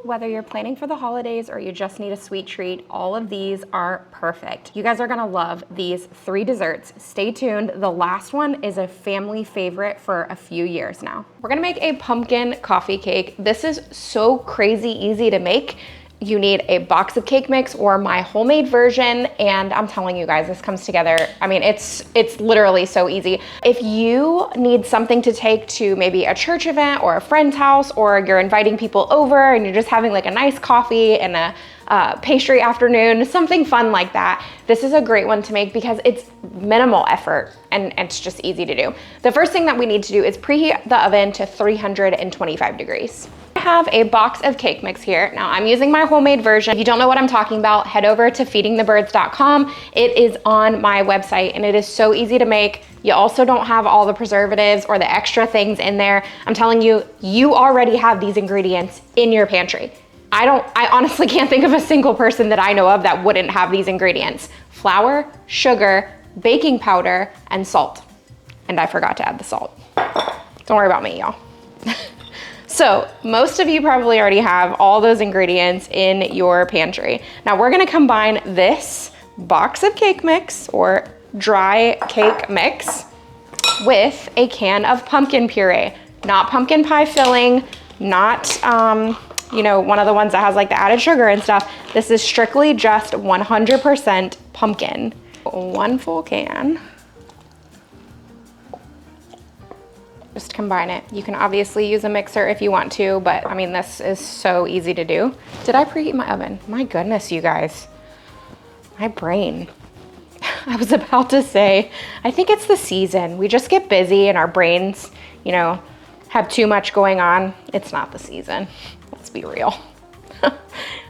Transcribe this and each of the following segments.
whether you're planning for the holidays or you just need a sweet treat, all of these are perfect. You guys are gonna love these 3 desserts. Stay tuned. The last one is a family favorite for a few years now. We're gonna make a pumpkin coffee cake. This is so crazy easy to make. You need a box of cake mix or my homemade version, and I'm telling you guys, this comes together. I mean, it's literally so easy. If you need something to take to maybe a church event or a friend's house, or you're inviting people over and you're just having like a nice coffee and a pastry afternoon, something fun like that, this is a great one to make because it's minimal effort and it's just easy to do. The first thing that we need to do is preheat the oven to 325 degrees. I have a box of cake mix here. Now I'm using my homemade version. If you don't know what I'm talking about, head over to feedingthebirds.com. It is on my website and it is so easy to make. You also don't have all the preservatives or the extra things in there. I'm telling you, you already have these ingredients in your pantry. I honestly can't think of a single person that I know of that wouldn't have these ingredients: flour, sugar, baking powder, and salt. And I forgot to add the salt. Don't worry about me, y'all. So most of you probably already have all those ingredients in your pantry. Now we're gonna combine this box of cake mix or dry cake mix with a can of pumpkin puree. Not pumpkin pie filling, not you know, one of the ones that has like the added sugar and stuff. This is strictly just 100% pumpkin. 1 full can. Just combine it. You can obviously use a mixer if you want to, but I mean, this is so easy to do. Did I preheat my oven? My goodness, you guys. My brain. I was about to say, I think it's the season. We just get busy and our brains, you know, have too much going on. It's not the season. Let's be real.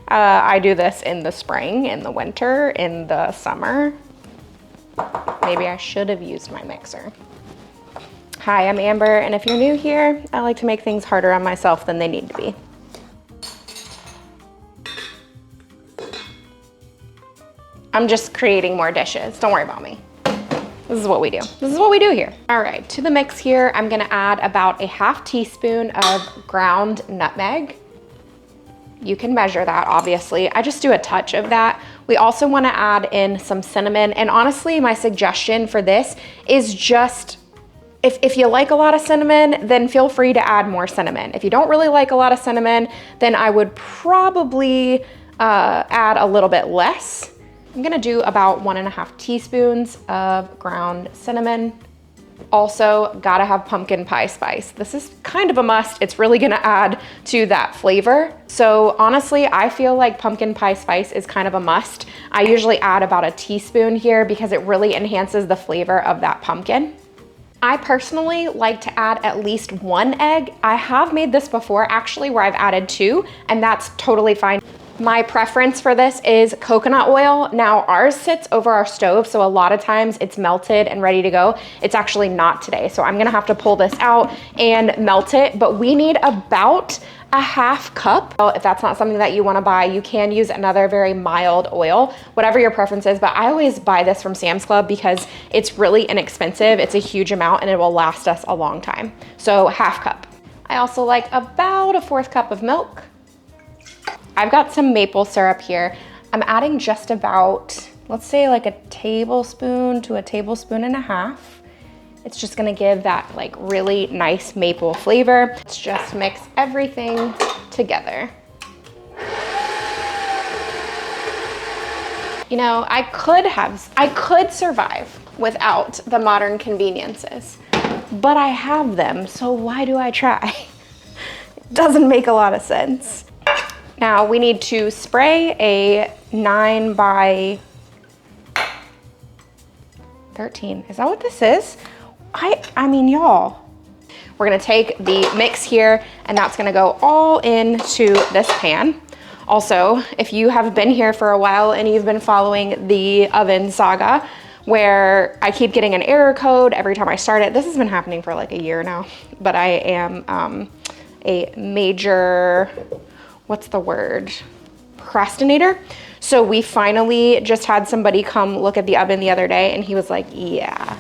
I do this in the spring, in the winter, in the summer. Maybe I should have used my mixer. Hi, I'm Amber, and if you're new here, I like to make things harder on myself than they need to be. I'm just creating more dishes. Don't worry about me. This is what we do. This is what we do here. All right, to the mix here, I'm gonna add about a ½ teaspoon of ground nutmeg. You can measure that, obviously. I just do a touch of that. We also wanna add in some cinnamon, and honestly, my suggestion for this is just, if you like a lot of cinnamon, then feel free to add more cinnamon. If you don't really like a lot of cinnamon, then I would probably add a little bit less. I'm gonna do about 1½ teaspoons of ground cinnamon. Also, gotta have pumpkin pie spice. This is kind of a must. It's really gonna add to that flavor. So honestly, I feel like pumpkin pie spice is kind of a must. I usually add about a teaspoon here because it really enhances the flavor of that pumpkin. I personally like to add at least 1 egg. I have made this before actually where I've added 2, and that's totally fine. My preference for this is coconut oil. Now ours sits over our stove, so a lot of times it's melted and ready to go. It's actually not today, so I'm gonna have to pull this out and melt it, but we need about a ½ cup. If that's not something that you wanna buy, you can use another very mild oil, whatever your preference is, but I always buy this from Sam's Club because it's really inexpensive. It's a huge amount and it will last us a long time. So ½ cup. I also like about a 1/4 cup of milk. I've got some maple syrup here. I'm adding just about, let's say like a tablespoon to a tablespoon and a half. It's just gonna give that like really nice maple flavor. Let's just mix everything together. You know, I could survive without the modern conveniences, but I have them, so why do I try? It doesn't make a lot of sense. Now we need to spray a 9 by 13. Is that what this is? I mean, y'all. We're gonna take the mix here and that's gonna go all into this pan. Also, if you have been here for a while and you've been following the oven saga, where I keep getting an error code every time I start it, this has been happening for like a year now, but I am a major, what's the word? Procrastinator. So we finally just had somebody come look at the oven the other day and he was like, yeah,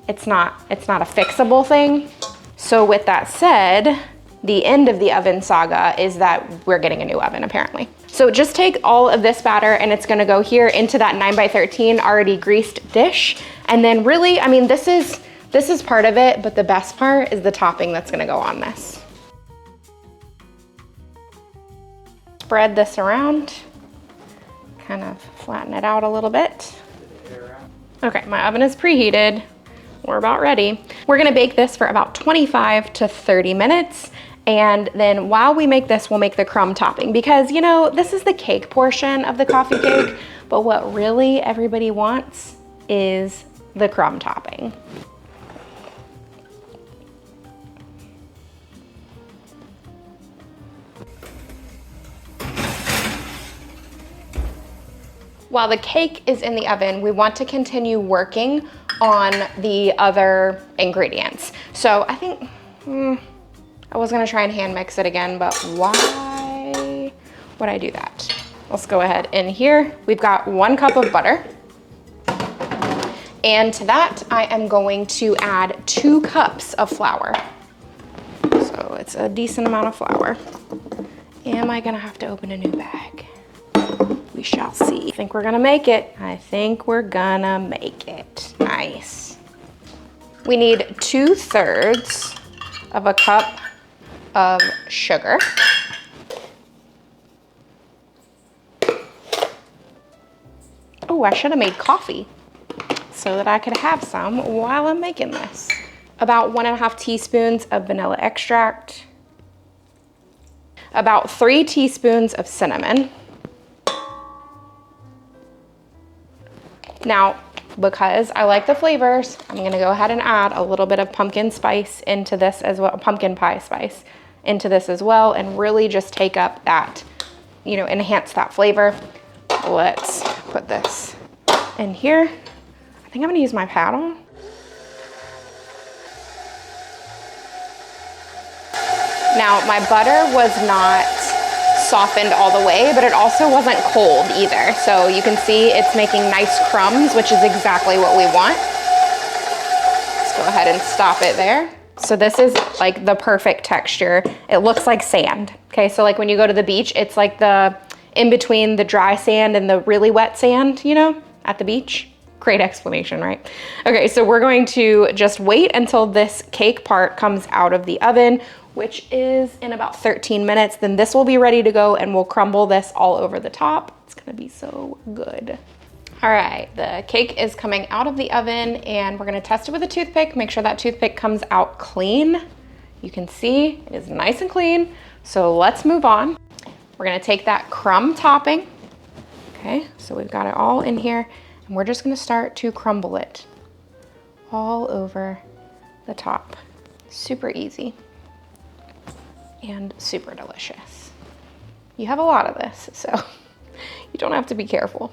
it's not a fixable thing. So with that said, the end of the oven saga is that we're getting a new oven apparently. So just take all of this batter and it's gonna go here into that 9x13 already greased dish. And then really, I mean, this is part of it, but the best part is the topping that's gonna go on this. Spread this around, kind of flatten it out a little bit. Okay, my oven is preheated. We're about ready. We're gonna bake this for about 25 to 30 minutes. And then while we make this, we'll make the crumb topping because, you know, this is the cake portion of the coffee cake, but what really everybody wants is the crumb topping. While the cake is in the oven, we want to continue working on the other ingredients. So I think, I was gonna try and hand mix it again, but why would I do that? Let's go ahead in here. We've got 1 cup of butter. And to that, I am going to add 2 cups of flour. So it's a decent amount of flour. Am I gonna have to open a new bag? We shall see. I think we're gonna make it. I think we're gonna make it. Nice. We need 2/3 of a cup of sugar. Oh, I should have made coffee so that I could have some while I'm making this. About 1.5 teaspoons of vanilla extract. About 3 teaspoons of cinnamon. Now, because I like the flavors, I'm gonna go ahead and add a little bit of pumpkin spice into this as well, pumpkin pie spice into this as well, and really just take up that, you know, enhance that flavor. Let's put this in here. I think I'm gonna use my paddle. Now, my butter was not softened all the way, but it also wasn't cold either. So you can see it's making nice crumbs, which is exactly what we want. Let's go ahead and stop it there. So this is like the perfect texture. It looks like sand. Okay, so like when you go to the beach, it's like the in between the dry sand and the really wet sand, you know, at the beach. Great explanation, right? Okay, so we're going to just wait until this cake part comes out of the oven, which is in about 13 minutes. Then this will be ready to go and we'll crumble this all over the top. It's gonna be so good. All right, the cake is coming out of the oven and we're gonna test it with a toothpick. Make sure that toothpick comes out clean. You can see it is nice and clean. So let's move on. We're gonna take that crumb topping. Okay, so we've got it all in here and we're just gonna start to crumble it all over the top. Super easy and super delicious. You have a lot of this, so you don't have to be careful.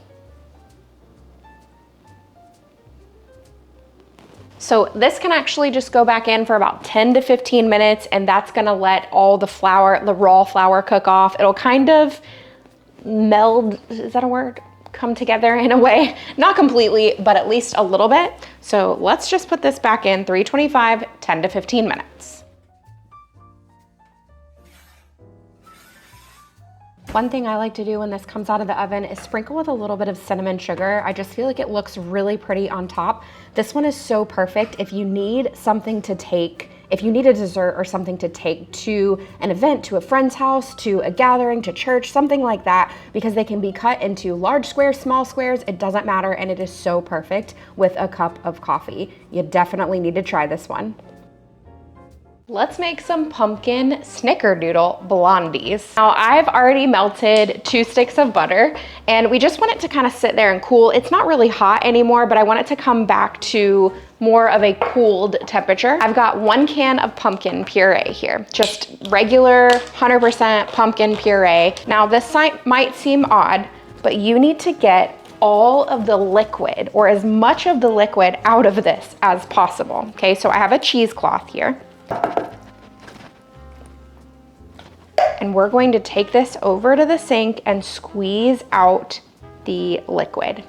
So this can actually just go back in for about 10 to 15 minutes and that's gonna let all the flour, the raw flour cook off. It'll kind of meld, is that a word? Come together in a way. Not completely, but at least a little bit. So let's just put this back in 325, 10 to 15 minutes. One thing I like to do when this comes out of the oven is sprinkle with a little bit of cinnamon sugar. I just feel like it looks really pretty on top. This one is so perfect if you need something to take, if you need a dessert or something to take to an event, to a friend's house, to a gathering, to church, something like that, because they can be cut into large squares, small squares, it doesn't matter, and it is so perfect with a cup of coffee. You definitely need to try this one. Let's make some pumpkin Snickerdoodle Blondies. Now I've already melted 2 sticks of butter and we just want it to kind of sit there and cool. It's not really hot anymore, but I want it to come back to more of a cooled temperature. I've got 1 can of pumpkin puree here, just regular 100% pumpkin puree. Now this might seem odd, but you need to get all of the liquid or as much of the liquid out of this as possible. Okay, so I have a cheesecloth here. And we're going to take this over to the sink and squeeze out the liquid.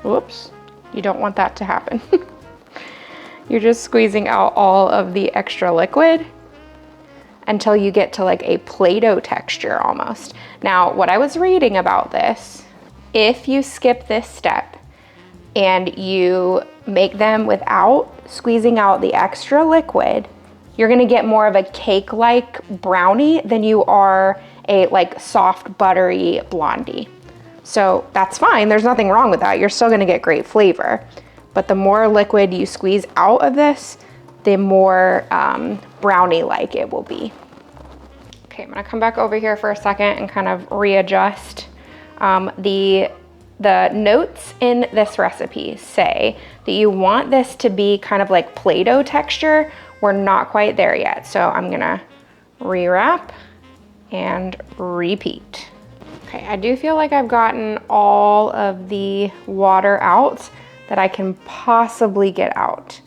Whoops, you don't want that to happen. You're just squeezing out all of the extra liquid until you get to like a Play-Doh texture almost. Now, what I was reading about this, if you skip this step and you make them without squeezing out the extra liquid, you're gonna get more of a cake-like brownie than you are a like soft, buttery blondie. So that's fine, there's nothing wrong with that. You're still gonna get great flavor. But the more liquid you squeeze out of this, the more brownie-like it will be. Okay, I'm gonna come back over here for a second and kind of readjust. The notes in this recipe say that you want this to be kind of like Play-Doh texture. We're not quite there yet, so I'm gonna rewrap and repeat. Okay, I do feel like I've gotten all of the water out that I can possibly get out.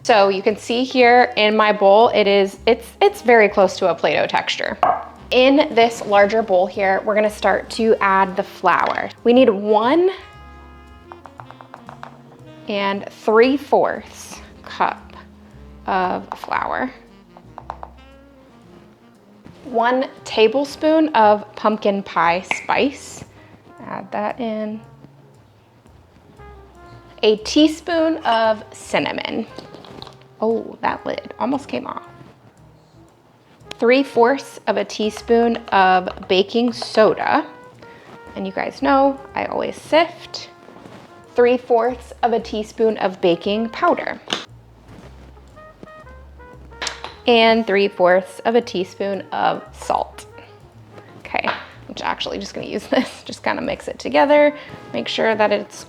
So you can see here in my bowl, it's very close to a Play-Doh texture. In this larger bowl here, we're gonna start to add the flour. We need 1 3/4 cup of flour. 1 tablespoon of pumpkin pie spice. Add that in. A teaspoon of cinnamon. Oh, that lid almost came off. 3/4 of a teaspoon of baking soda. And you guys know, I always sift. 3/4 of a teaspoon of baking powder. And 3/4 of a teaspoon of salt. Okay, I'm actually just gonna use this, just kind of mix it together. Make sure that it's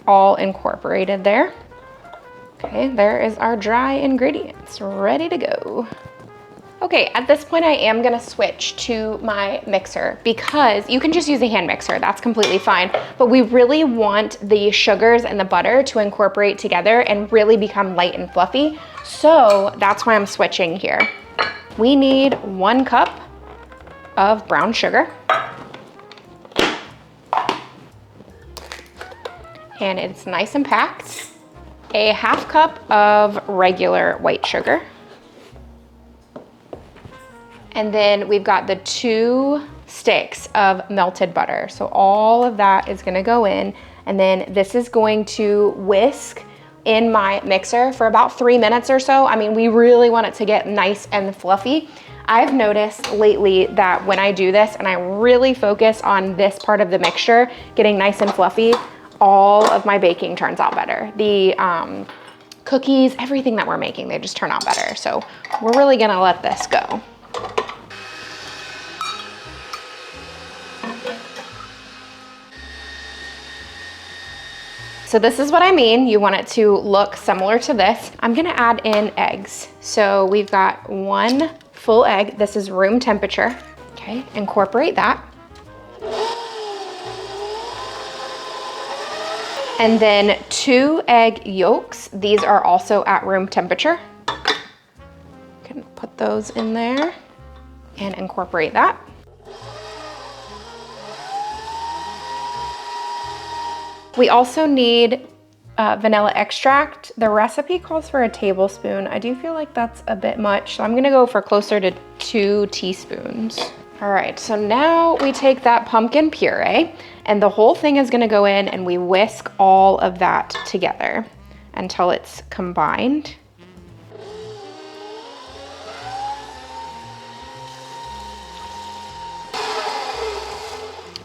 all incorporated there. Okay, there is our dry ingredients, ready to go. Okay, at this point I am gonna switch to my mixer because you can just use a hand mixer, that's completely fine. But we really want the sugars and the butter to incorporate together and really become light and fluffy. So that's why I'm switching here. We need 1 cup of brown sugar. And it's nice and packed. A 1/2 cup of regular white sugar. And then we've got the 2 sticks of melted butter. So all of that is gonna go in. And then this is going to whisk in my mixer for about 3 minutes or so. I mean, we really want it to get nice and fluffy. I've noticed lately that when I do this and I really focus on this part of the mixture, getting nice and fluffy, all of my baking turns out better. The cookies, everything that we're making, they just turn out better. So we're really gonna let this go. So this is what I mean. You want it to look similar to this. I'm gonna add in eggs. So we've got 1 full egg. This is room temperature. Okay, incorporate that. And then 2 egg yolks. These are also at room temperature. Can put those in there and incorporate that. We also need vanilla extract. The recipe calls for a tablespoon. I do feel like that's a bit much, so I'm gonna go for closer to 2 teaspoons. All right, so now we take that pumpkin puree and the whole thing is gonna go in and we whisk all of that together until it's combined.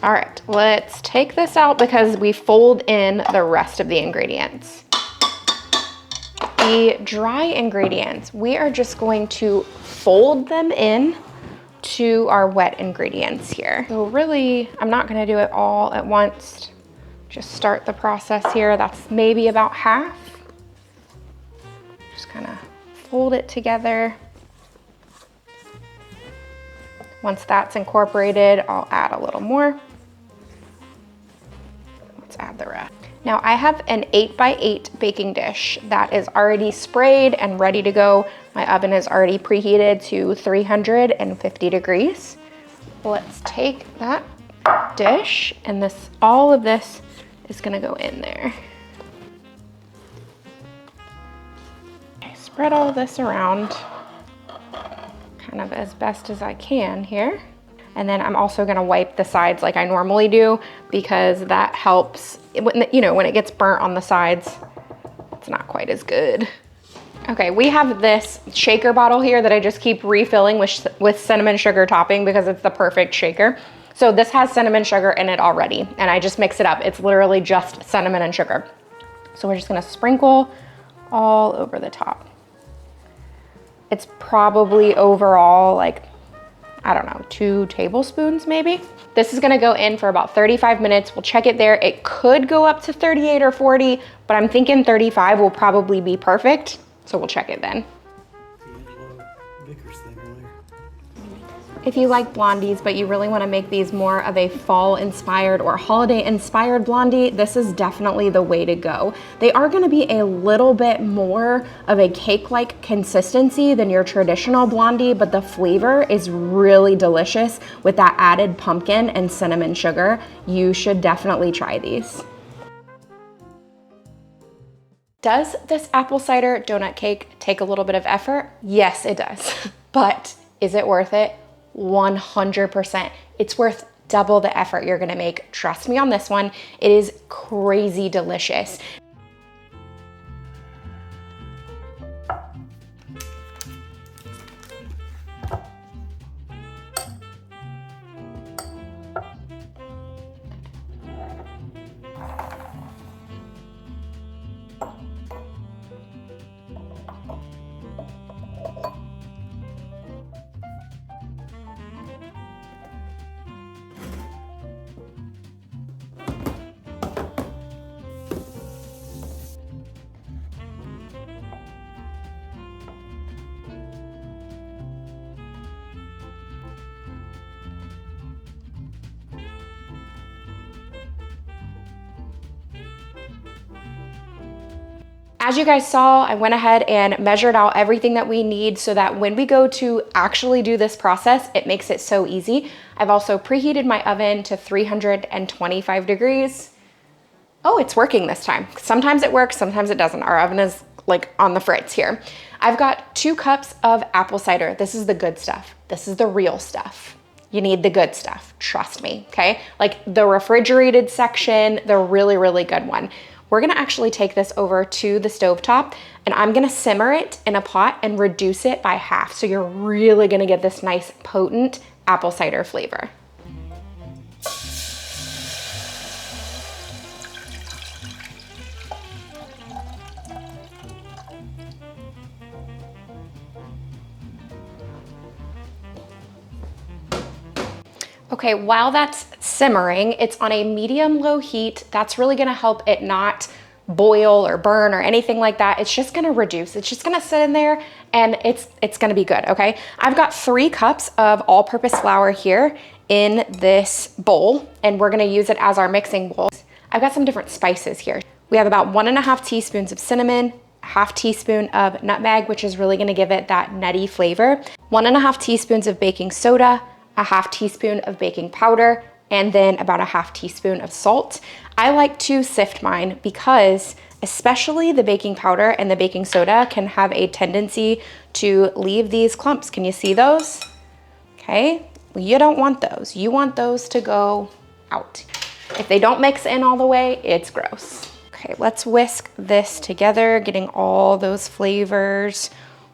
All right, let's take this out because we fold in the rest of the ingredients. The dry ingredients, we are just going to fold them in to our wet ingredients here. So really, I'm not gonna do it all at once. Just start the process here. That's maybe about half. Just kind of fold it together. Once that's incorporated, I'll add a little more. Let's add the rest. Now I have an 8x8 baking dish that is already sprayed and ready to go. My oven is already preheated to 350 degrees. Let's take that dish and all of this is gonna go in there. spread all this around kind of as best as I can here. And then I'm also gonna wipe the sides like I normally do, because that helps, you know, when it gets burnt on the sides, it's not quite as good. Okay, we have this shaker bottle here that I just keep refilling with cinnamon sugar topping because it's the perfect shaker. So this has cinnamon sugar in it already, and I just mix it up. It's literally just cinnamon and sugar. So we're just gonna sprinkle all over the top. It's probably overall like, I don't know, 2 tablespoons maybe. This is gonna go in for about 35 minutes. We'll check it there. It could go up to 38 or 40, but I'm thinking 35 will probably be perfect. So we'll check it then. If you like blondies, but you really wanna make these more of a fall-inspired or holiday-inspired blondie, this is definitely the way to go. They are gonna be a little bit more of a cake-like consistency than your traditional blondie, but the flavor is really delicious with that added pumpkin and cinnamon sugar. You should definitely try these. Does this apple cider donut cake take a little bit of effort? Yes, it does. But is it worth it? 100%. It's worth double the effort you're gonna make. Trust me on this one. It is crazy delicious. As you guys saw, I went ahead and measured out everything that we need so that when we go to actually do this process, it makes it so easy. I've also preheated my oven to 325 degrees. Oh, it's working this time. Sometimes it works, sometimes it doesn't. Our oven is like on the fritz here. I've got 2 cups of apple cider. This is the good stuff. This is the real stuff. You need the good stuff, trust me, okay? Like the refrigerated section, the really, really good one. We're gonna actually take this over to the stovetop and I'm gonna simmer it in a pot and reduce it by half. So you're really gonna get this nice potent apple cider flavor. Okay, while that's simmering, it's on a medium-low heat. That's really gonna help it not boil or burn or anything like that. It's just gonna reduce. It's just gonna sit in there and it's gonna be good, okay? I've got 3 cups of all-purpose flour here in this bowl, and we're gonna use it as our mixing bowl. I've got some different spices here. We have about 1.5 teaspoons of cinnamon, 1/2 teaspoon of nutmeg, which is really gonna give it that nutty flavor, 1.5 teaspoons of baking soda, 1/2 teaspoon of baking powder, and then about 1/2 teaspoon of salt. I like to sift mine because especially the baking powder and the baking soda can have a tendency to leave these clumps. Can you see those? Okay, well, you don't want those. You want those to go out. If they don't mix in all the way, it's gross. Okay, let's whisk this together, getting all those flavors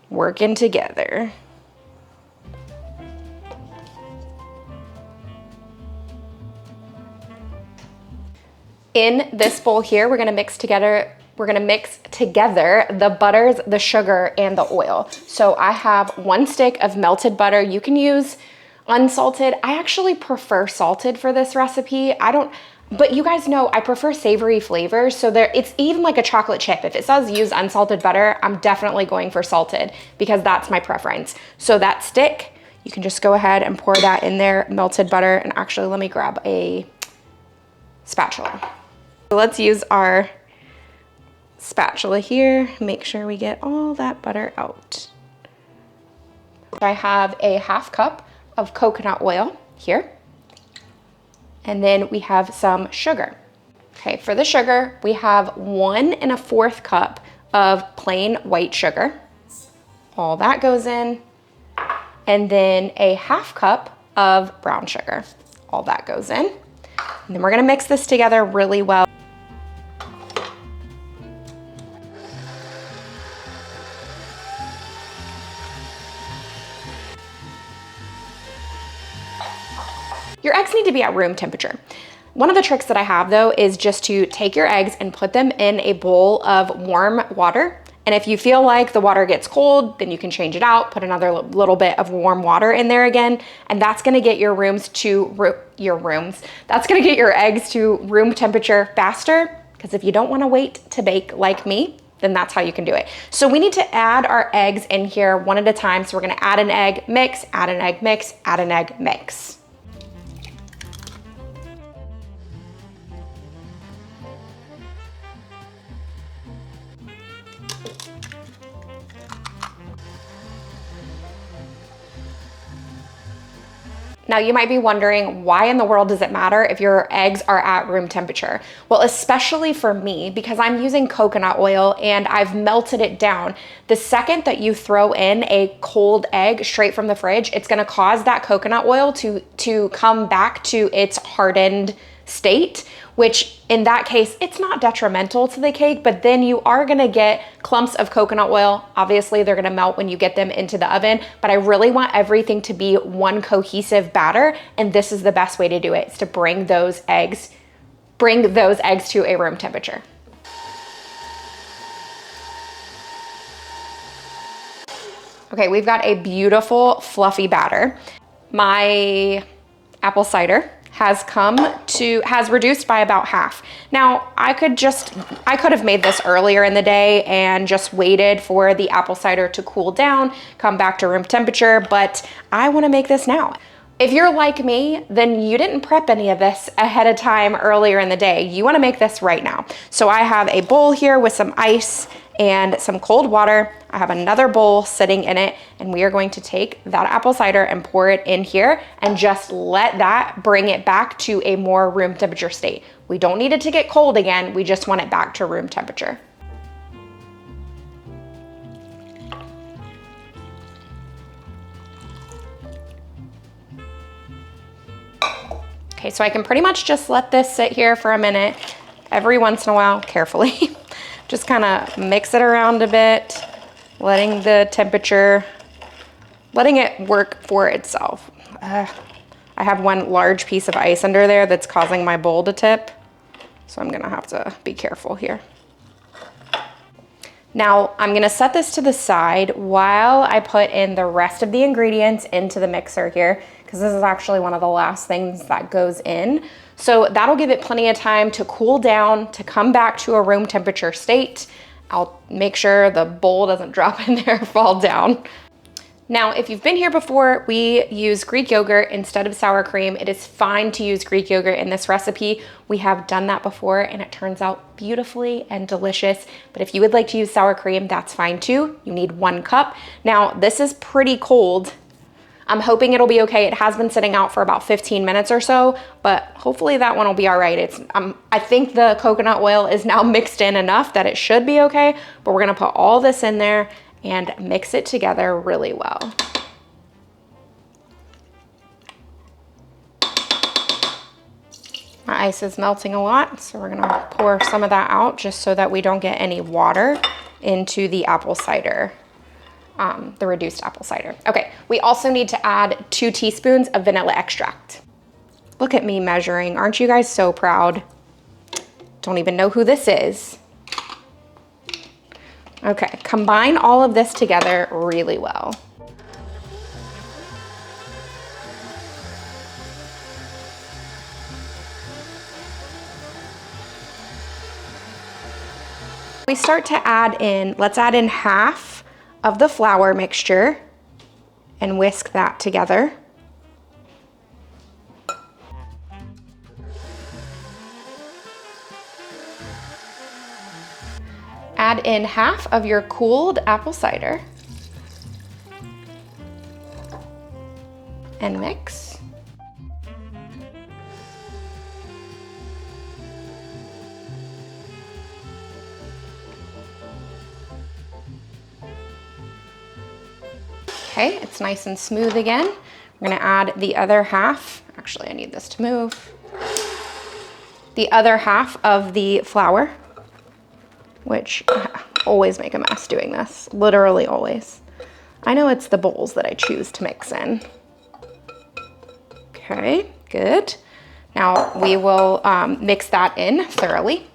working together. In this bowl here, we're gonna mix together the butters, the sugar, and the oil. So I have 1 stick of melted butter. You can use unsalted. I actually prefer salted for this recipe. But you guys know I prefer savory flavors. So it's even like a chocolate chip. If it says use unsalted butter, I'm definitely going for salted because that's my preference. So that stick, you can just go ahead and pour that in there, melted butter. And actually, let me grab a spatula. So let's use our spatula here, make sure we get all that butter out. I have a 1/2 cup of coconut oil here. And then we have some sugar. Okay, for the sugar, we have 1 1/4 cup of plain white sugar. All that goes in. And then a half cup of brown sugar. All that goes in. And then we're gonna mix this together really well. Your eggs need to be at room temperature. One of the tricks that I have though is just to take your eggs and put them in a bowl of warm water. And if you feel like the water gets cold, then you can change it out, put another little bit of warm water in there again. And that's gonna get your that's gonna get your eggs to room temperature faster. Because if you don't wanna wait to bake like me, then that's how you can do it. So we need to add our eggs in here one at a time. So we're gonna add an egg, mix, add an egg, mix, add an egg, mix. Now you might be wondering, why in the world does it matter if your eggs are at room temperature? Well, especially for me, because I'm using coconut oil and I've melted it down. The second that you throw in a cold egg straight from the fridge, it's gonna cause that coconut oil to come back to its hardened state, which in that case, it's not detrimental to the cake, but then you are gonna get clumps of coconut oil. Obviously, they're gonna melt when you get them into the oven, but I really want everything to be one cohesive batter, and this is the best way to do it, is to bring those eggs to a room temperature. Okay, we've got a beautiful fluffy batter. My apple cider has reduced by about half. Now, I could have made this earlier in the day and just waited for the apple cider to cool down, come back to room temperature, but I wanna make this now. If you're like me, then you didn't prep any of this ahead of time earlier in the day. You wanna make this right now. So I have a bowl here with some ice and some cold water. I have another bowl sitting in it, and we are going to take that apple cider and pour it in here and just let that bring it back to a more room temperature state. We don't need it to get cold again, we just want it back to room temperature. Okay, so I can pretty much just let this sit here for a minute, every once in a while, carefully. Just kind of mix it around a bit, letting it work for itself. I have one large piece of ice under there that's causing my bowl to tip, so I'm gonna have to be careful here. Now, I'm gonna set this to the side while I put in the rest of the ingredients into the mixer here, because this is actually one of the last things that goes in. So that'll give it plenty of time to cool down, to come back to a room temperature state. I'll make sure the bowl doesn't drop in there or fall down. Now, if you've been here before, we use Greek yogurt instead of sour cream. It is fine to use Greek yogurt in this recipe. We have done that before and it turns out beautifully and delicious. But if you would like to use sour cream, that's fine too. You need 1 cup. Now, this is pretty cold. I'm hoping it'll be okay. It has been sitting out for about 15 minutes or so, but hopefully that one will be all right. I think the coconut oil is now mixed in enough that it should be okay, but we're gonna put all this in there and mix it together really well. My ice is melting a lot, so we're gonna pour some of that out just so that we don't get any water into the apple cider. The reduced apple cider. Okay, we also need to add 2 teaspoons of vanilla extract. Look at me measuring. Aren't you guys so proud? Don't even know who this is. Okay, combine all of this together really well. We start to add in, let's add in half of the flour mixture and whisk that together. Add in half of your cooled apple cider and mix. Okay, it's nice and smooth again. We're gonna add the other half. Actually, I need this to move. The other half of the flour, which I always make a mess doing this, literally always. I know it's the bowls that I choose to mix in. Okay, good. Now we will mix that in thoroughly.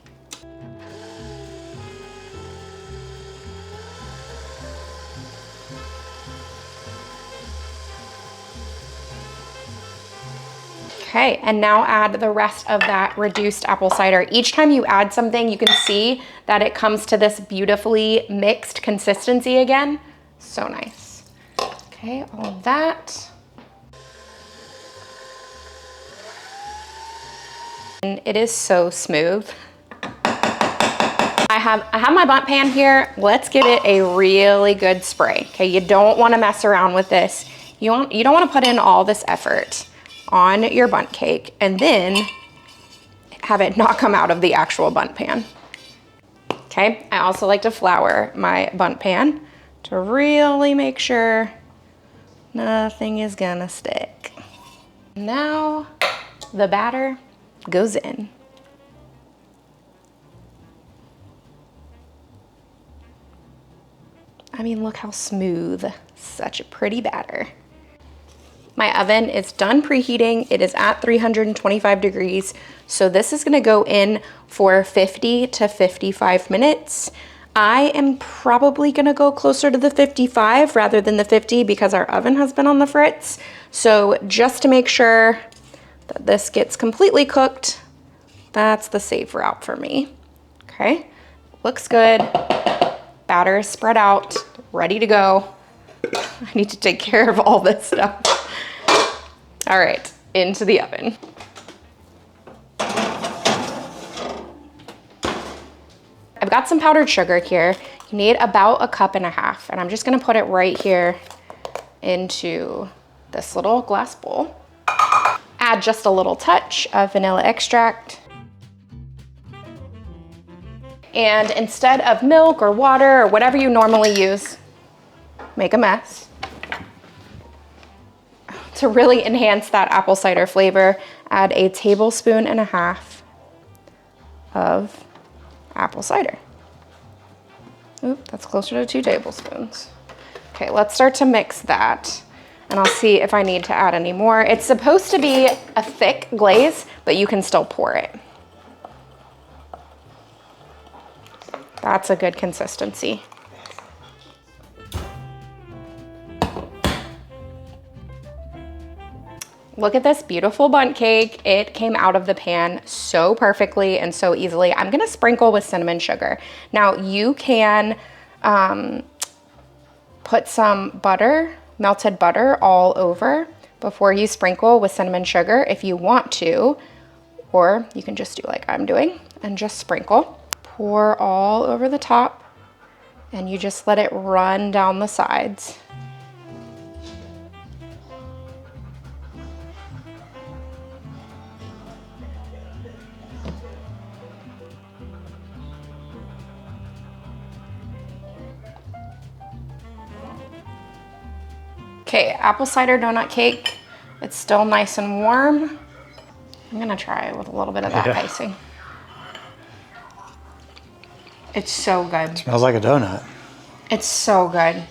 Okay, and now add the rest of that reduced apple cider. Each time you add something, you can see that it comes to this beautifully mixed consistency again. So nice. Okay, all of that. And it is so smooth. I have my bundt pan here. Let's give it a really good spray. Okay, you don't want to mess around with this. You don't want to put in all this effort on your bundt cake and then have it not come out of the actual bundt pan. Okay, I also like to flour my bundt pan to really make sure nothing is gonna stick. Now the batter goes in. I mean, look how smooth. Such a pretty batter. My oven is done preheating. It is at 325 degrees. So this is gonna go in for 50 to 55 minutes. I am probably gonna go closer to the 55 rather than the 50 because our oven has been on the fritz. So just to make sure that this gets completely cooked, that's the safe route for me. Okay, looks good. Batter is spread out, ready to go. I need to take care of all this stuff. All right, into the oven. I've got some powdered sugar here. You need about 1.5 cups, and I'm just gonna put it right here into this little glass bowl. Add just a little touch of vanilla extract. And instead of milk or water or whatever you normally use, make a mess. To really enhance that apple cider flavor, add 1.5 tablespoons of apple cider. Oop, that's closer to 2 tablespoons. Okay, let's start to mix that. And I'll see if I need to add any more. It's supposed to be a thick glaze, but you can still pour it. That's a good consistency. Look at this beautiful bundt cake. It came out of the pan so perfectly and so easily. I'm gonna sprinkle with cinnamon sugar. Now you can put some butter, melted butter all over before you sprinkle with cinnamon sugar if you want to, or you can just do like I'm doing and just sprinkle. Pour all over the top and you just let it run down the sides. Okay, apple cider donut cake. It's still nice and warm. I'm gonna try with a little bit of that icing. It's so good. It smells like a donut. It's so good.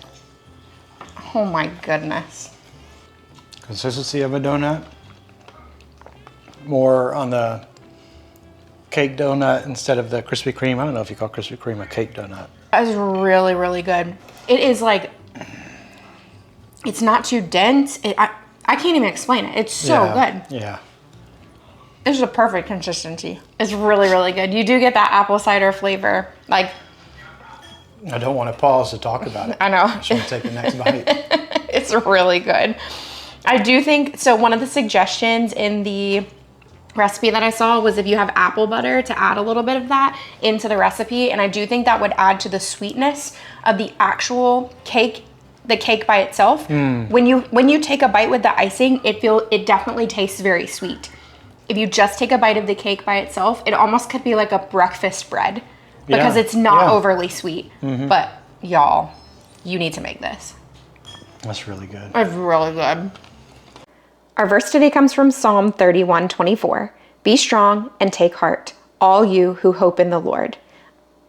Oh my goodness. Consistency of a donut. More on the cake donut instead of the Krispy Kreme. I don't know if you call Krispy Kreme a cake donut. That is really, really good. It is like, it's not too dense. I can't even explain it. It's so good. Yeah. This is a perfect consistency. It's really, really good. You do get that apple cider flavor. Like, I don't want to pause to talk about it. I know. I should take the next bite. It's really good. I do think, so one of the suggestions in the recipe that I saw was if you have apple butter to add a little bit of that into the recipe. And I do think that would add to the sweetness of the actual cake, the cake by itself. When you take a bite with the icing, it definitely tastes very sweet. If you just take a bite of the cake by itself, it almost could be like a breakfast bread because it's not overly sweet. But y'all, you need to make this. That's really good. It's really good. Our verse today comes from Psalm 31:24. Be strong and take heart, all you who hope in the Lord.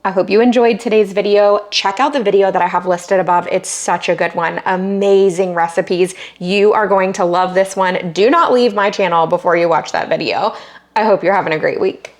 I hope you enjoyed today's video. Check out the video that I have listed above. It's such a good one. Amazing recipes. You are going to love this one. Do not leave my channel before you watch that video. I hope you're having a great week.